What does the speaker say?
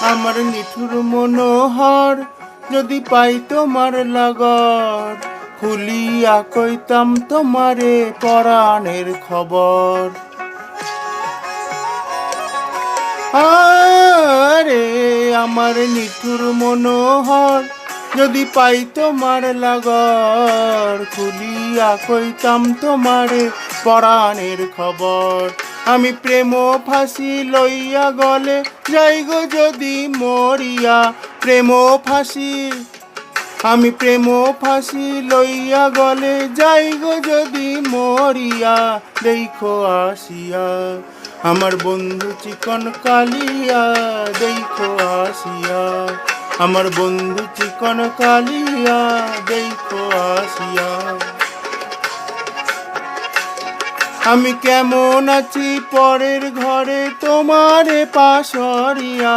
আমার নিঠুর মনোহর যদি পাই তোমার লাগর, খুলিয়া কইতাম তোমারে পরাণের খবর। আরে আমার নিঠুর মনোহর যদি পাই তোমার লাগর, খুলিয়া কইতাম তোমারে পরাণের খবর। আমি প্রেম ফাঁসি লইয়া গলে যাই গো যদি মরিয়া, প্রেম ফাঁসি আমি প্রেম ফাঁসি লইয়া গলে যাই গো যদি মরিয়া, দেখো আসিয়া আমার বন্ধু চিকন কালিয়া, দেখো আসিয়া আমার বন্ধু চিকন কালিয়া, দেখো আসিয়া। আমি কেমন আছি পরের ঘরে তোমারে পাশরিয়া।